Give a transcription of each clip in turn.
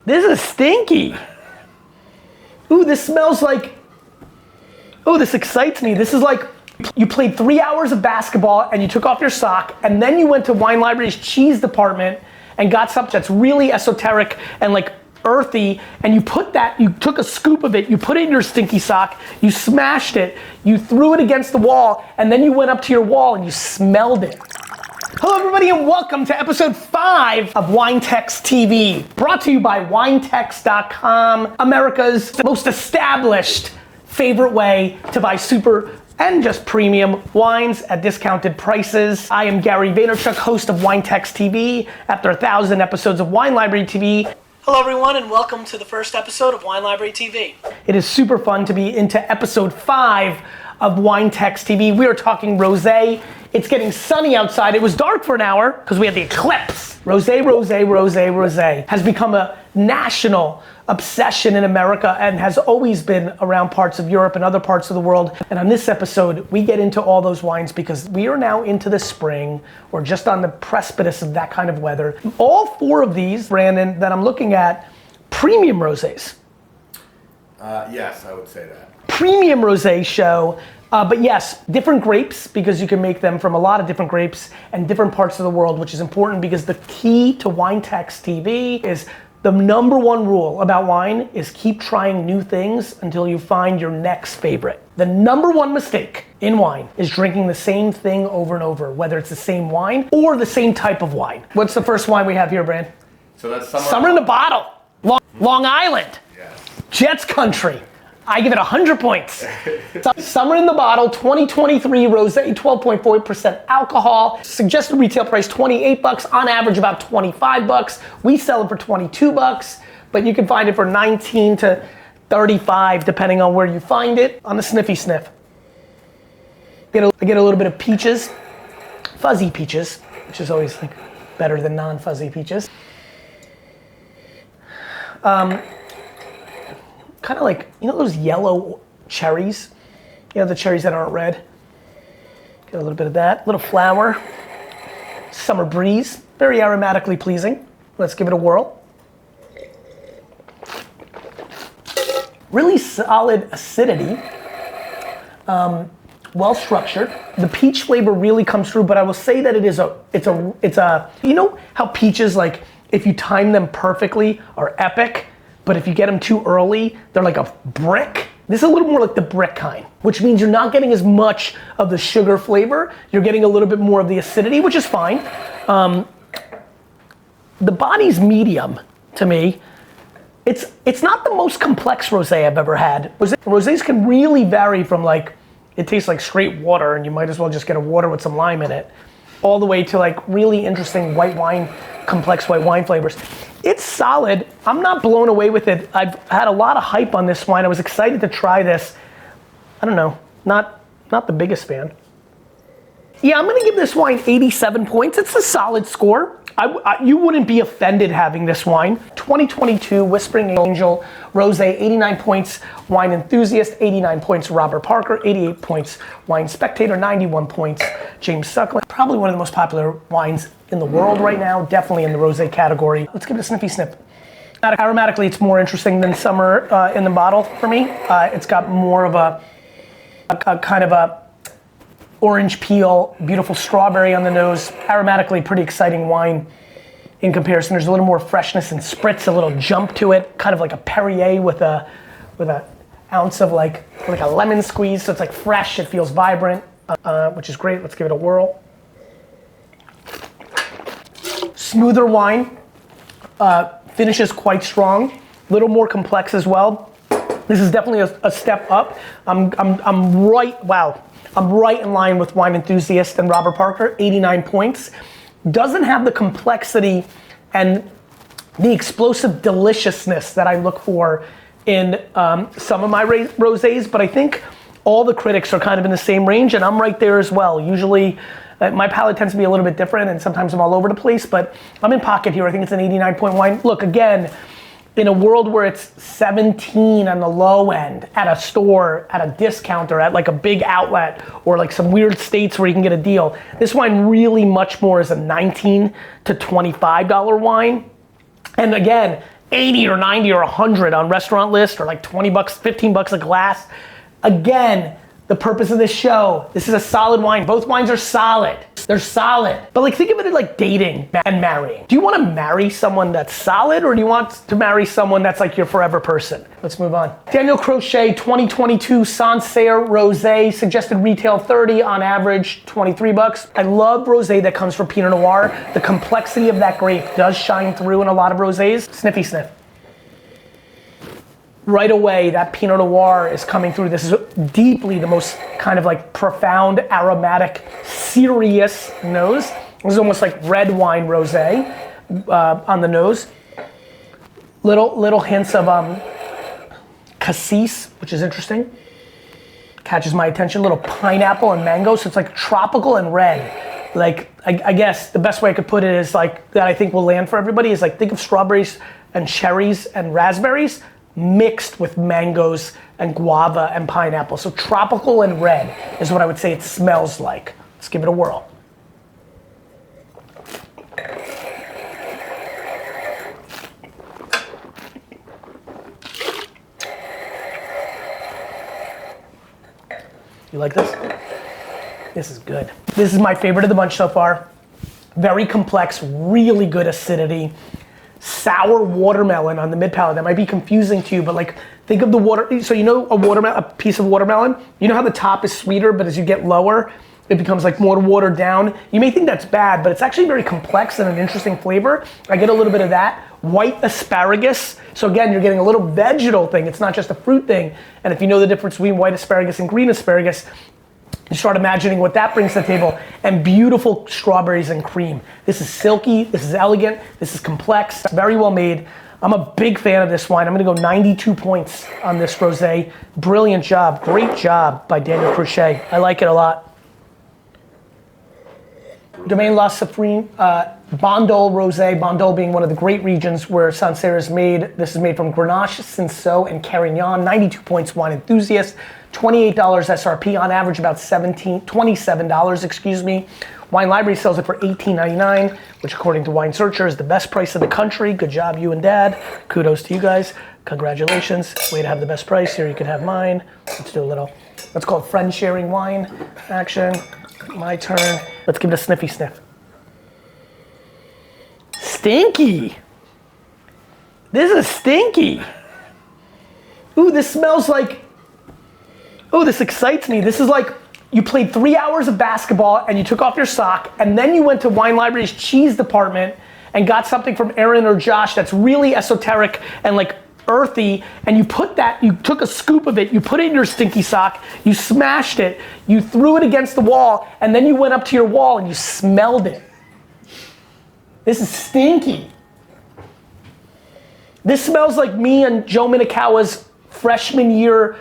This is stinky. Ooh, this smells like, oh, this excites me. This is like you played 3 hours of basketball and you took off your sock and then you went to Wine Library's cheese department and got something that's really esoteric and like earthy, and you took a scoop of it, you put it in your stinky sock, you smashed it, you threw it against the wall, and then you went up to your wall and you smelled it. Hello everybody and welcome to episode 5 of WineText TV, brought to you by WineText.com, America's most established favorite way to buy super and just premium wines at discounted prices. I am Gary Vaynerchuk, host of WineText TV, after 1,000 episodes of Wine Library TV. Hello everyone and welcome to the first episode of Wine Library TV. It is super fun to be into episode 5 of WineText TV. We are talking rosé. It's getting sunny outside. It was dark for an hour because we had the eclipse. Rosé, rosé, rosé, rosé has become a national obsession in America and has always been around parts of Europe and other parts of the world. And on this episode, we get into all those wines because we are now into the spring. We're just on the precipice of that kind of weather. All 4 of these, Brandon, that I'm looking at, premium rosés. Yes, I would say that. Premium rosé show. But yes, different grapes, because you can make them from a lot of different grapes and different parts of the world, which is important because the key to WineText TV is the number 1 rule about wine is keep trying new things until you find your next favorite. The number 1 mistake in wine is drinking the same thing over and over, whether it's the same wine or the same type of wine. What's the first wine we have here, Brand? So that's Summer in the Bottle, Long Island, Yes. Jets Country. I give it 100 points. Summer in the Bottle, 2023 rosé, 12.4% alcohol. Suggested retail price $28, on average about $25. We sell it for $22, but you can find it for $19 to $35 depending on where you find it. On the sniffy sniff. I get a little bit of peaches, fuzzy peaches, which is always like better than non-fuzzy peaches. Kind of like, you know those yellow cherries? You know, the cherries that aren't red? Get a little bit of that, little flower. Summer breeze, very aromatically pleasing. Let's give it a whirl. Really solid acidity. Well structured. The peach flavor really comes through, but I will say that it's a, you know how peaches, like, if you time them perfectly, are epic? But if you get them too early, they're like a brick. This is a little more like the brick kind, which means you're not getting as much of the sugar flavor. You're getting a little bit more of the acidity, which is fine. The body's medium to me. It's not the most complex rosé I've ever had. Rosés can really vary from like, it tastes like straight water and you might as well just get a water with some lime in it, all the way to like really interesting white wine, complex white wine flavors. It's solid. I'm not blown away with it. I've had a lot of hype on this wine. I was excited to try this. I don't know, not the biggest fan. Yeah, I'm gonna give this wine 87 points. It's a solid score. You wouldn't be offended having this wine. 2022 Whispering Angel Rosé, 89 points. Wine Enthusiast, 89 points. Robert Parker, 88 points. Wine Spectator, 91 points. James Suckling, probably one of the most popular wines in the world right now, definitely in the rosé category. Let's give it a sniffy sniff. Aromatically, it's more interesting than Summer in the Bottle for me. It's got more of a kind of a orange peel, beautiful strawberry on the nose. Aromatically, pretty exciting wine in comparison. There's a little more freshness and spritz, a little jump to it, kind of like a Perrier with a ounce of like a lemon squeeze. So it's like fresh, it feels vibrant, which is great. Let's give it a whirl. Smoother wine, finishes quite strong, a little more complex as well. This is definitely a step up. I'm right in line with Wine Enthusiast and Robert Parker, 89 points. Doesn't have the complexity and the explosive deliciousness that I look for in some of my rosés, but I think all the critics are kind of in the same range and I'm right there as well. Usually, my palate tends to be a little bit different and sometimes I'm all over the place, but I'm in pocket here. I think it's an 89 point wine. Look, again, in a world where it's 17 on the low end at a store, at a discounter, at like a big outlet, or like some weird states where you can get a deal, this wine really much more is a $19 to $25 wine. And again, 80 or 90 or 100 on restaurant list, or like 20 bucks, 15 bucks a glass. Again, the purpose of this show, this is a solid wine. Both wines are solid. They're solid. But like, think of it like dating and marrying. Do you want to marry someone that's solid, or do you want to marry someone that's like your forever person? Let's move on. Daniel Crochet 2022 Sancerre Rosé, suggested retail 30, on average 23 bucks. I love rosé that comes from Pinot Noir. The complexity of that grape does shine through in a lot of rosés. Sniffy sniff. Right away, that Pinot Noir is coming through. This is deeply the most kind of like profound, aromatic, serious nose. This is almost like red wine rosé on the nose. Little hints of cassis, which is interesting. Catches my attention. Little pineapple and mango, so it's like tropical and red. Like, I guess the best way I could put it is like, that I think will land for everybody is like, think of strawberries and cherries and raspberries mixed with mangoes and guava and pineapple. So tropical and red is what I would say it smells like. Let's give it a whirl. You like this? This is good. This is my favorite of the bunch so far. Very complex, really good acidity. Sour watermelon on the mid palate. That might be confusing to you, but like, think of the water. So you know a piece of watermelon? You know how the top is sweeter, but as you get lower, it becomes like more watered down. You may think that's bad, but it's actually very complex and an interesting flavor. I get a little bit of that. White asparagus. So again, you're getting a little vegetal thing. It's not just a fruit thing. And if you know the difference between white asparagus and green asparagus, you start imagining what that brings to the table. And beautiful strawberries and cream. This is silky, this is elegant, this is complex, very well made. I'm a big fan of this wine. I'm gonna go 92 points on this rosé. Brilliant job, great job by Daniel Crochet. I like it a lot. Domaine La Suffrene, Bandol Rosé, Bandol being one of the great regions where Sancerre is made. This is made from Grenache, Cinsault, and Carignan. 92 points, wine enthusiast. $28 SRP, on average about $27, excuse me. Wine Library sells it for $18.99, which according to Wine Searcher is the best price in the country. Good job, you and Dad. Kudos to you guys. Congratulations. Way to have the best price. Here you can have mine. Let's do a little, let's call it friend sharing wine action. My turn. Let's give it a sniffy sniff. Stinky. This is stinky. Ooh, this smells like, oh, this excites me. This is like you played 3 hours of basketball and you took off your sock and then you went to Wine Library's cheese department and got something from Aaron or Josh that's really esoteric and like earthy, and you put that, you took a scoop of it, you put it in your stinky sock, you smashed it, you threw it against the wall, and then you went up to your wall and you smelled it. This is stinky. This smells like me and Joe Minikawa's freshman year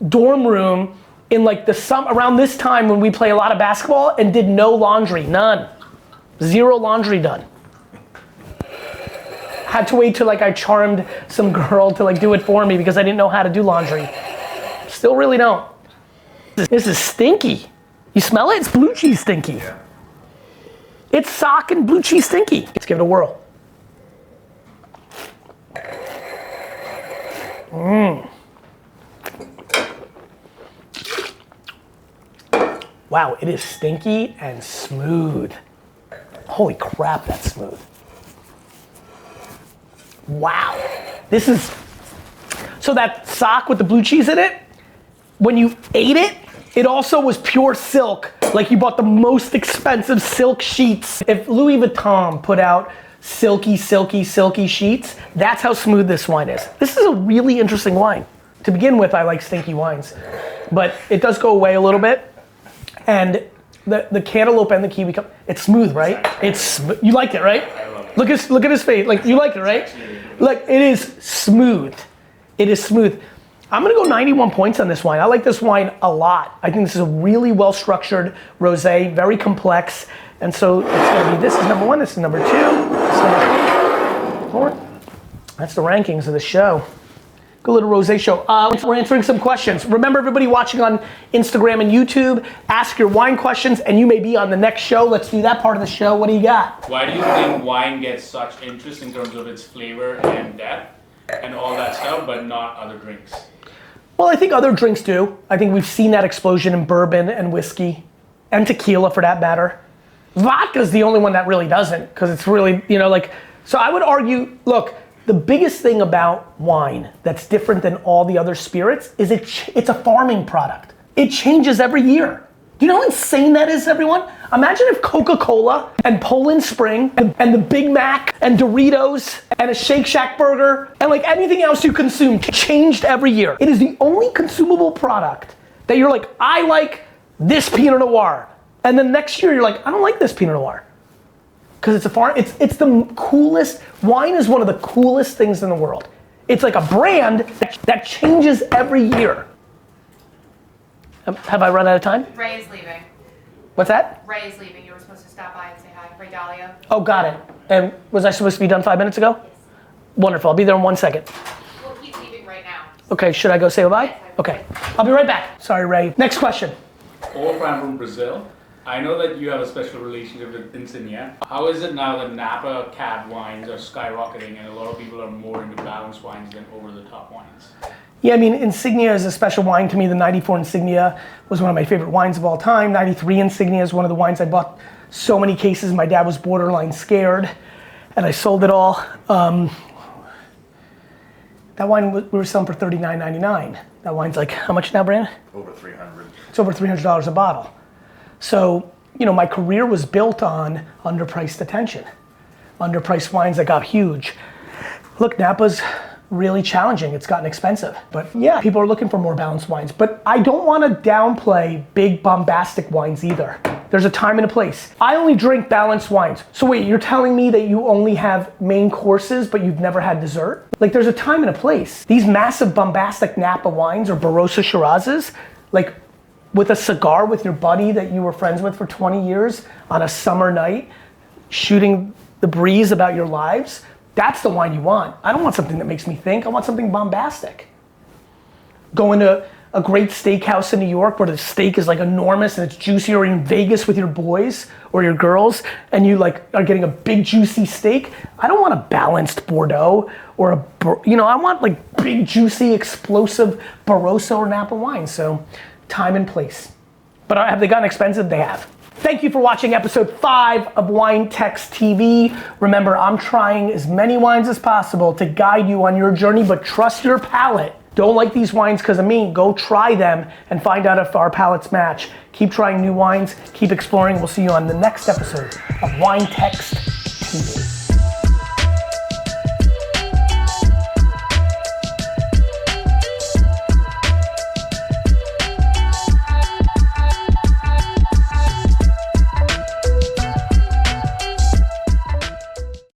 dorm room in like the around this time when we play a lot of basketball and did no laundry, none. Zero laundry done. Had to wait till like I charmed some girl to like do it for me because I didn't know how to do laundry. Still really don't. This is stinky. You smell it? It's blue cheese stinky. Yeah. It's sock and blue cheese stinky. Let's give it a whirl. Wow, it is stinky and smooth. Holy crap, that's smooth. Wow, this is, so that sock with the blue cheese in it, when you ate it, it also was pure silk, like you bought the most expensive silk sheets. If Louis Vuitton put out silky, silky, silky sheets, that's how smooth this wine is. This is a really interesting wine. To begin with, I like stinky wines, but it does go away a little bit, and the cantaloupe and the kiwi, it's smooth, right? It's, you liked it, right? Look at his face, like you like it, right? Look, it is smooth. It is smooth. I'm gonna go 91 points on this wine. I like this wine a lot. I think this is a really well-structured rosé, very complex. And so it's gonna be, this is number one, this is number two, this is number three, four. That's the rankings of the show. Go to the Rosé show. We're answering some questions. Remember, everybody watching on Instagram and YouTube, ask your wine questions and you may be on the next show. Let's do that part of the show. What do you got? Why do you think wine gets such interest in terms of its flavor and depth and all that stuff, but not other drinks? Well, I think other drinks do. I think we've seen that explosion in bourbon and whiskey and tequila for that matter. Vodka's the only one that really doesn't, because it's really, so I would argue, look, the biggest thing about wine that's different than all the other spirits is it's a farming product. It changes every year. Do you know how insane that is, everyone? Imagine if Coca-Cola and Poland Spring and the Big Mac and Doritos and a Shake Shack burger and like anything else you consume changed every year. It is the only consumable product that you're like, I like this Pinot Noir. And then next year you're like, I don't like this Pinot Noir. Because it's a farm, it's the coolest, wine is one of the coolest things in the world. It's like a brand that changes every year. Have I run out of time? Ray is leaving. What's that? Ray is leaving. You were supposed to stop by and say hi. Ray Dalio. Oh, got it. And was I supposed to be done 5 minutes ago? Yes. Wonderful, I'll be there in 1 second. Well, he's leaving right now. Okay, should I go say bye? Yes, I will. Okay, I'll be right back. Sorry, Ray. Next question. Old-Fran from Brazil. I know that you have a special relationship with Insignia. How is it now that Napa cab wines are skyrocketing and a lot of people are more into balanced wines than over-the-top wines? Yeah, I mean, Insignia is a special wine to me. The 94 Insignia was one of my favorite wines of all time. 93 Insignia is one of the wines I bought so many cases. My dad was borderline scared and I sold it all. That wine we were selling for $39.99. That wine's like, how much now, Brandon? Over 300. It's over $300 a bottle. So, my career was built on underpriced attention. Underpriced wines that got huge. Look, Napa's really challenging. It's gotten expensive. But yeah, people are looking for more balanced wines. But I don't want to downplay big bombastic wines either. There's a time and a place. I only drink balanced wines. So wait, you're telling me that you only have main courses, but you've never had dessert? Like there's a time and a place. These massive bombastic Napa wines or Barossa Shirazes, like with a cigar with your buddy that you were friends with for 20 years on a summer night, shooting the breeze about your lives, that's the wine you want. I don't want something that makes me think, I want something bombastic. Going to a great steakhouse in New York where the steak is like enormous and it's juicy, or in Vegas with your boys or your girls and you like are getting a big juicy steak. I don't want a balanced Bordeaux or I want like big juicy explosive Barossa or Napa wine. So time and place. But have they gotten expensive? They have. Thank you for watching episode 5 of WineText TV. Remember, I'm trying as many wines as possible to guide you on your journey, but trust your palate. Don't like these wines because of me. Go try them and find out if our palates match. Keep trying new wines, keep exploring. We'll see you on the next episode of WineText TV.